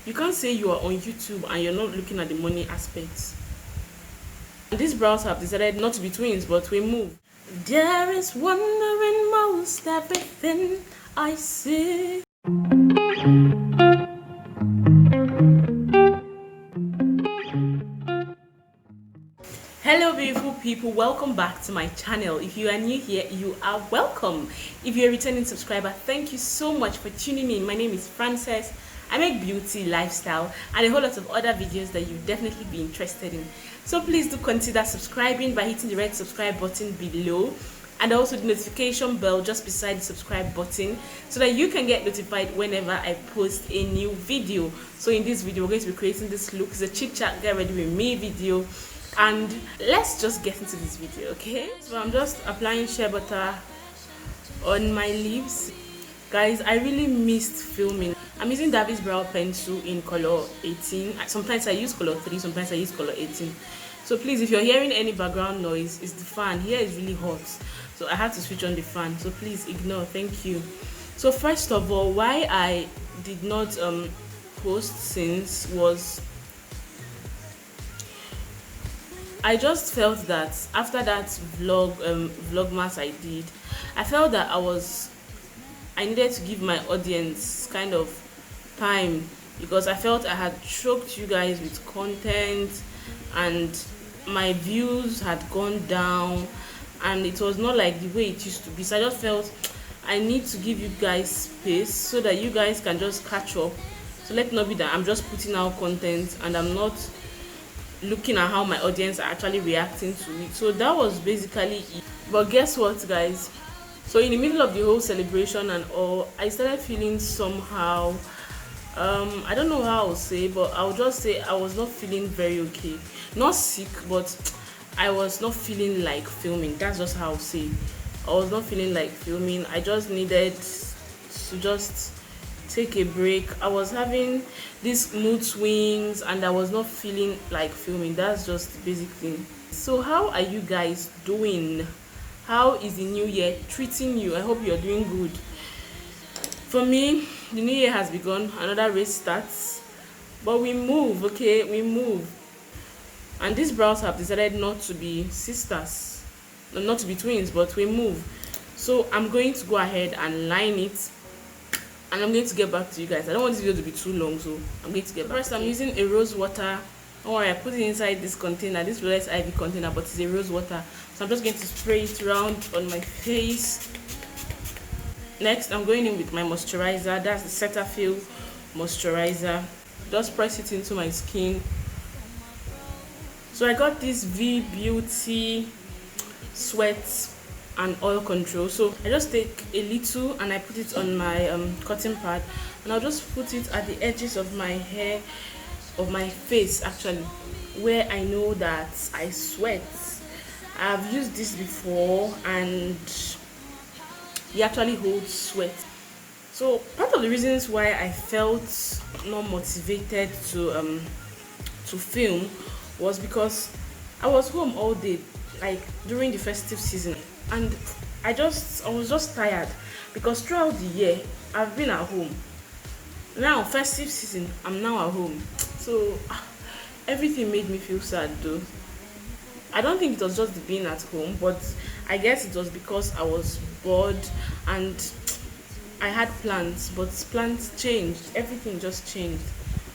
You can't say you are on YouTube and you're not looking at the money aspects. And these brows have decided not to be twins, but we move. There is wonder in most everything I see. Hello beautiful people, welcome back to my channel. If you are new here, you are welcome. If you're a returning subscriber, thank you so much for tuning in. My name is Frances. I make beauty, lifestyle, and a whole lot of other videos that you'll definitely be interested in. So please do consider subscribing by hitting the red subscribe button below and also the notification bell just beside the subscribe button so that you can get notified whenever I post a new video. So in this video, we're going to be creating this look. It's a chit chat get ready with me video. And let's just get into this video, okay? So I'm just applying shea butter on my lips. Guys, I really missed filming. I'm using Davi's brow pencil in color 18. Sometimes I use color 3, sometimes I use color 18. So please, if you're hearing any background noise, it's the fan. Here is really hot, so I have to switch on the fan. So please ignore, thank you. So first of all, why I did not post since was I just felt that after that vlogmas I did, I felt that I needed to give my audience kind of time, because I felt I had choked you guys with content and my views had gone down and it was not like the way it used to be. So I just felt I need to give you guys space so that you guys can just catch up. So let it not be that I'm just putting out content and I'm not looking at how my audience are actually reacting to it. So that was basically it. But guess what, guys? So in the middle of the whole celebration and all, I started feeling somehow I don't know how I'll say, but I'll just say I was not feeling very okay. Not sick, but I was not feeling like filming. That's just how I'll say. I was not feeling like filming. I just needed to just take a break. I was having these mood swings and I was not feeling like filming. That's just the basic thing. So how are you guys doing? How is the new year treating you? I hope you're doing good. For me, the new year has begun. Another race starts, but we move, okay? We move. And these brows have decided not to be sisters, not to be twins, but we move. So I'm going to go ahead and line it, and I'm going to get back to you guys. I don't want this video to be too long, so I'm going to get back. First, I'm using a rose water. Don't worry, I put it inside this container, this Rose Ivy container, but it's a rose water. So I'm just going to spray it around on my face. Next, I'm going in with my moisturizer. That's the Cetaphil moisturizer. Just press it into my skin. So I got this V Beauty sweat and oil control. So I just take a little and I put it on my cotton pad, and I'll just put it at the edges of my hair, of my face actually, where I know that I sweat. I've used this before and it actually holds sweat. So part of the reasons why I felt not motivated to film was because I was home all day, like during the festive season, and I was just tired because throughout the year I've been at home. Now festive season, I'm now at home, so everything made me feel sad though. I don't think it was just the being at home, but I guess it was because I was bored and I had plans, but plans changed. Everything just changed.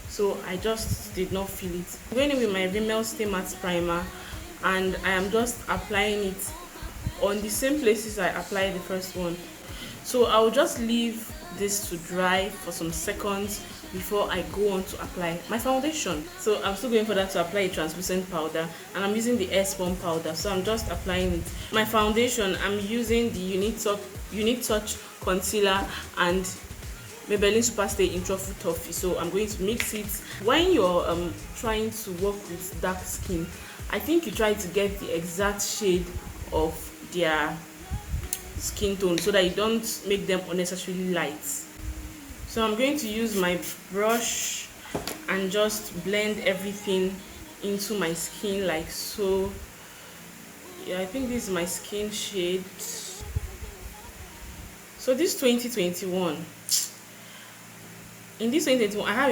So I just did not feel it. I'm going in with my Rimmel Stay Matte primer, and I am just applying it on the same places I applied the first one. So I'll just leave this to dry for some seconds before I go on to apply my foundation. So I'm still going for that to apply a translucent powder, and I'm using the S-Bomb powder, so I'm just applying it. My foundation, I'm using the Younique Touch concealer and Maybelline Superstay in Truffle Truffe. So I'm going to mix it. When you're trying to work with dark skin, I think you try to get the exact shade of their skin tone so that you don't make them unnecessarily light. So I'm going to use my brush and just blend everything into my skin like so. Yeah, I think this is my skin shade. So this 2021, in this 2021, I have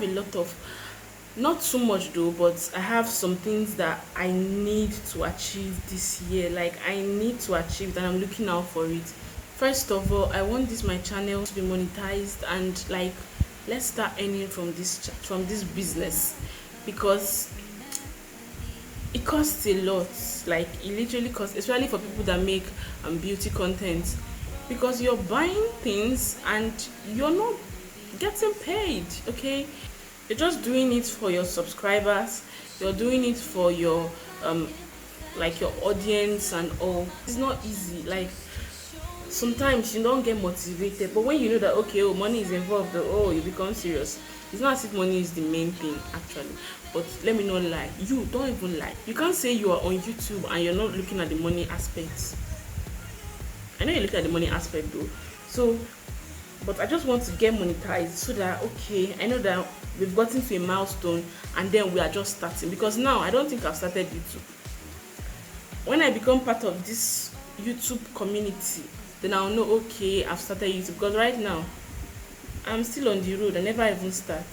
a lot of, not too much though, but I have some things that I need to achieve this year. Like I need to achieve that, I'm looking out for it. First of all, I want my channel to be monetized, and like let's start earning from this business, because it costs a lot. Like it literally costs, especially for people that make beauty content, because you're buying things and you're not getting paid. Okay, you're just doing it for your subscribers, you're doing it for your like your audience and all. It's not easy. Like sometimes you don't get motivated, but when you know that okay, oh, money is involved, oh, you become serious. It's not as if money is the main thing actually, but let me not lie, you don't even lie. You can't say you are on YouTube and you're not looking at the money aspects. I know you look at the money aspect though. So but I just want to get monetized, so that okay, I know that we've gotten to a milestone and then we are just starting. Because now I don't think I've started YouTube. When I become part of this YouTube community, then I'll know okay, I've started YouTube. Because right now I'm still on the road, I never even start.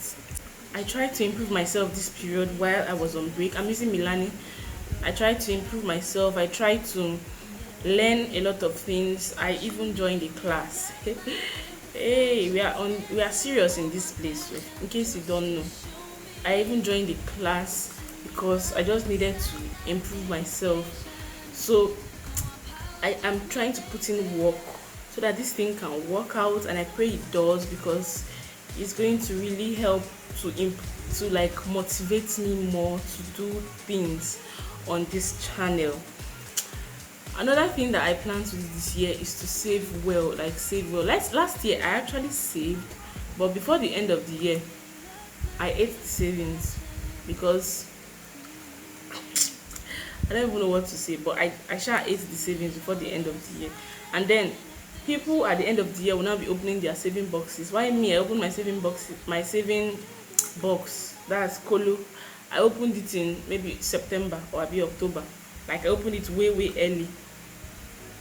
I tried to improve myself this period while I was on break. I'm using Milani. I tried to improve myself, I tried to learn a lot of things. I even joined a class. Hey, we are serious in this place, so in case you don't know. I even joined the class because I just needed to improve myself. So I am trying to put in work so that this thing can work out, and I pray it does, because it's going to really help to like motivate me more to do things on this channel. Another thing that I plan to do this year is to save well. Like save well. Last year I actually saved, but before the end of the year I ate the savings, because I don't even know what to say, but I shall ate the savings before the end of the year. And then people at the end of the year will now be opening their saving boxes. Why me? I opened my saving box, that's Kolo. I opened it in maybe September or maybe October. Like I opened it way early,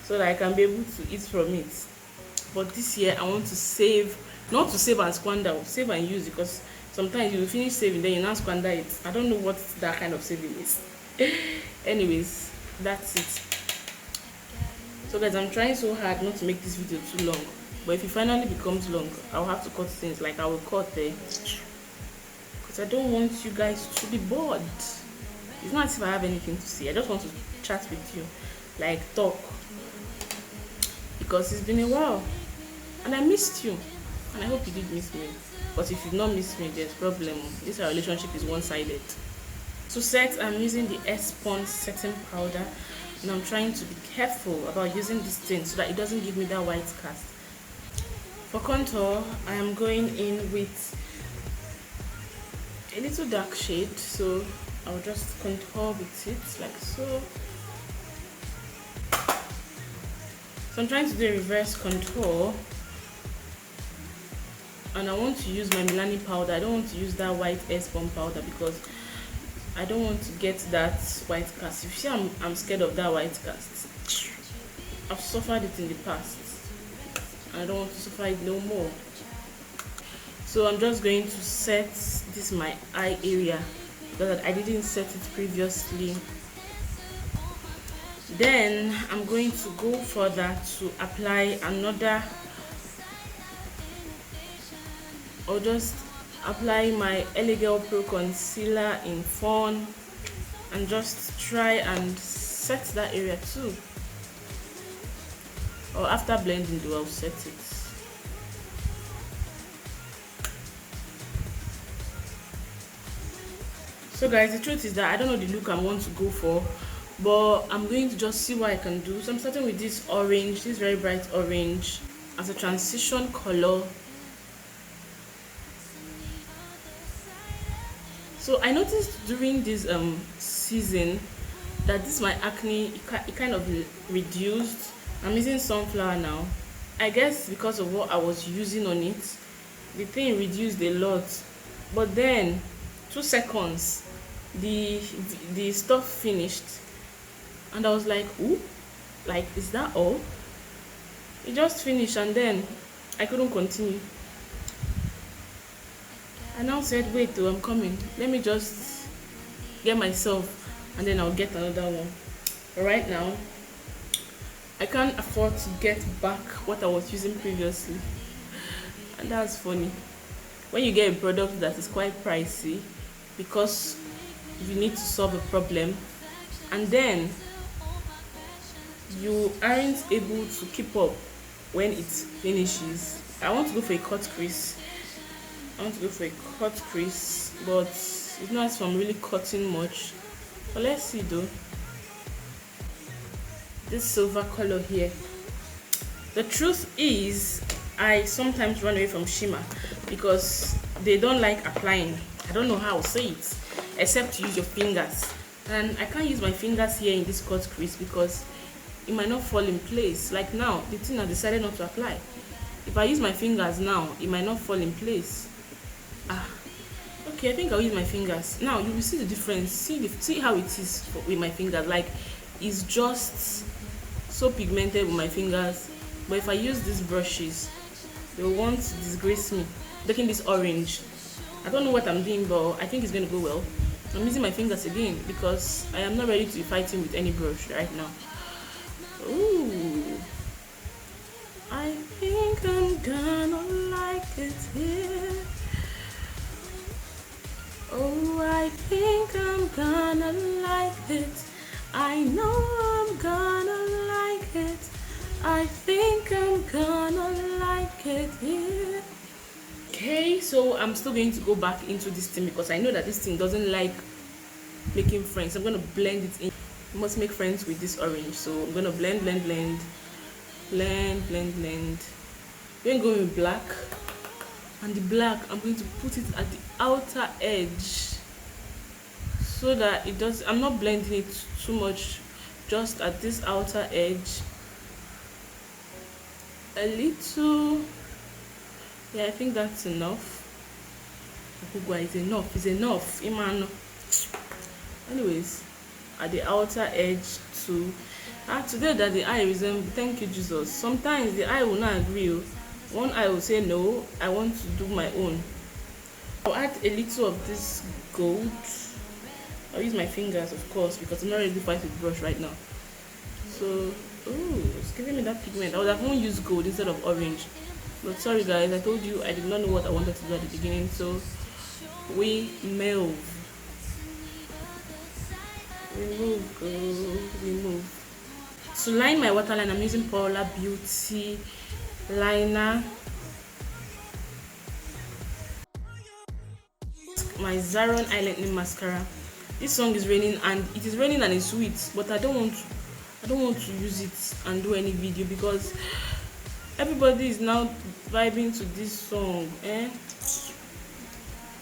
so that I can be able to eat from it. But this year I want to save, not to save and squander, save and use, because sometimes you will finish saving, then you now squander it. I don't know what that kind of saving is. Anyways, that's it. So guys, I'm trying so hard not to make this video too long, but if it finally becomes long, I'll have to cut things. Like I will cut there, because I don't want you guys to be bored. It's not as if I have anything to say. I just want to chat with you, like talk, because it's been a while and I missed you, and I hope you did miss me. But if you've not missed me, there's a problem. This relationship is one-sided. To set, I'm using the S-Pond setting powder, and I'm trying to be careful about using this thing so that it doesn't give me that white cast. For contour, I am going in with a little dark shade, so I'll just contour with it like so. So I'm trying to do a reverse contour, and I want to use my Milani powder. I don't want to use that white S-Pond powder, because I don't want to get that white cast. If you see, I'm scared of that white cast. I've suffered it in the past, and I don't want to suffer it no more. So I'm just going to set this my eye area, because I didn't set it previously. Then I'm going to go further to apply another, or just apply my Elegel Pro concealer in fawn, and just try and set that area too. Or after blending though, I'll set it. So guys, the truth is that I don't know the look I want to go for, but I'm going to just see what I can do. So I'm starting with this orange, this very bright orange, as a transition color. So I noticed during this season that this my acne, it kind of reduced. I'm using sunflower now. I guess because of what I was using on it, the thing reduced a lot. But then 2 seconds, the stuff finished, and I was like, ooh, like, is that all? It just finished, and then I couldn't continue. I now said, wait though, I'm coming. Let me just get myself and then I'll get another one. But right now, I can't afford to get back what I was using previously. And that's funny. When you get a product that is quite pricey because you need to solve a problem, and then you aren't able to keep up when it finishes. I want to go for a cut crease. But it's not as if I'm really cutting much. But let's see though. This silver color here. The truth is, I sometimes run away from shimmer because they don't like applying. I don't know how to say it, except to use your fingers. And I can't use my fingers here in this cut crease because it might not fall in place. Like now, the thing I decided not to apply. If I use my fingers now, it might not fall in place. Okay, I think I'll use my fingers. Now you will see the difference. See how it is with my fingers. Like, it's just so pigmented with my fingers. But if I use these brushes, they will want to disgrace me. Taking this orange. I don't know what I'm doing, but I think it's going to go well. I'm using my fingers again because I am not ready to be fighting with any brush right now. Ooh. I think I'm gonna like it here. Oh, I think I'm gonna like it. I know I'm gonna like it. I think I'm gonna like it here. Okay, so I'm still going to go back into this thing because I know that this thing doesn't like making friends. I'm gonna blend it in. You must make friends with this orange. So I'm gonna blend. Then go with black. And the black, I'm going to put it at the outer edge so that it does. I'm not blending it too much, just at this outer edge. A little. Yeah, I think that's enough. It's enough. Imano. Anyways, at the outer edge too. Today that the eye resemble. Thank you, Jesus. Sometimes the eye will not agree. One eye will say no, I want to do my own. I'll add a little of this gold. I'll use my fingers, of course, because I'm not ready to fight with brush right now. So, ooh, it's giving me that pigment. I would have used gold instead of orange. But sorry guys, I told you I did not know what I wanted to do at the beginning, so we move. To line my waterline, I'm using Paula Beauty liner, my Zaron Eye lengthening mascara. This song is raining and it is raining and it's sweet, but I don't want to use it and do any video because everybody is now vibing to this song.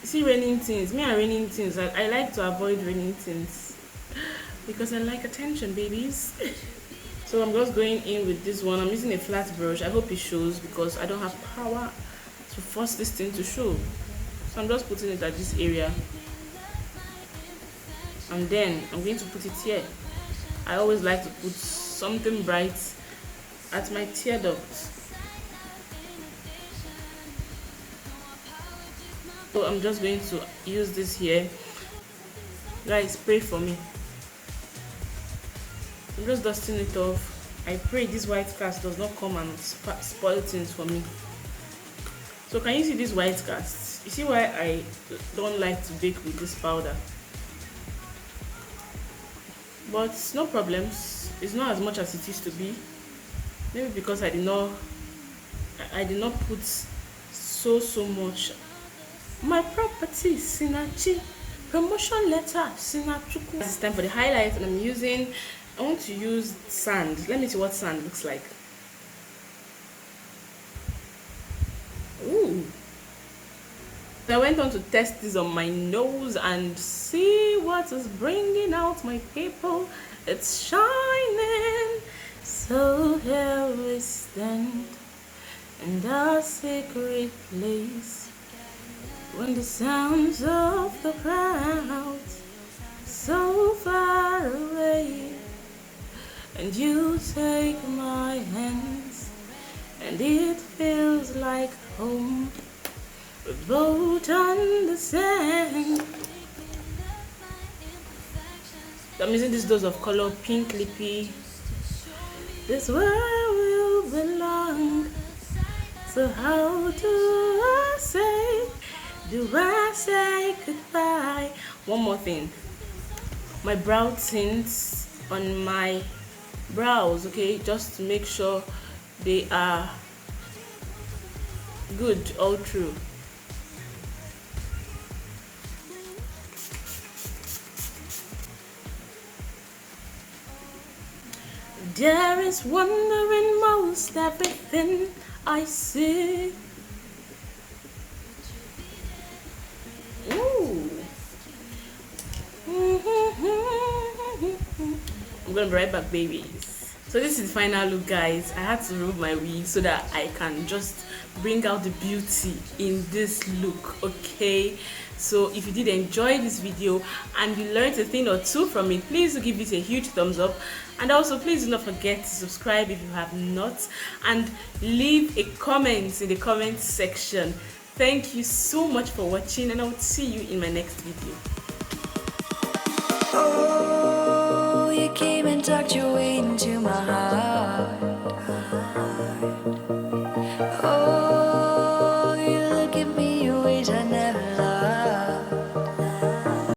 See, raining things, me and raining things, I like to avoid raining things because I like attention, babies. So I'm just going in with this one. I'm using a flat brush. I hope it shows because I don't have power to force this thing to show. So I'm just putting it at this area. And then I'm going to put it here. I always like to put something bright at my tear duct. So I'm just going to use this here. Guys, pray for me. I'm just dusting it off. I pray this white cast does not come and spoil things for me. So can you see this white cast? You see why I don't like to bake with this powder? But no problems. It's not as much as it used to be. Maybe because I did not put so much. My property, Sinachi. Promotion letter, Sinachuku. It's time for the highlight, and I want to use sand. Let me see what sand looks like. Ooh. So I went on to test this on my nose and see what is bringing out my people. It's shining. So here we stand in our sacred place. When the sounds of the crowds so far away, and you take my hands, and it feels like home. boat on the sand. I'm using this dose of color Pink Lippy. This world will belong. So how do I say goodbye? One more thing. My brow tints on my brows, okay, just to make sure they are good all through. There is wonder in most everything I see. Ooh. I'm gonna be right back, babies. So this is the final look, guys. I had to remove my wig so that I can just bring out the beauty in this look, okay? So if you did enjoy this video and you learned a thing or two from it, please do give it a huge thumbs up, and also please do not forget to subscribe if you have not, and leave a comment in the comment section. Thank you so much for watching, and I will see you in my next video. Oh, you came and tucked your way into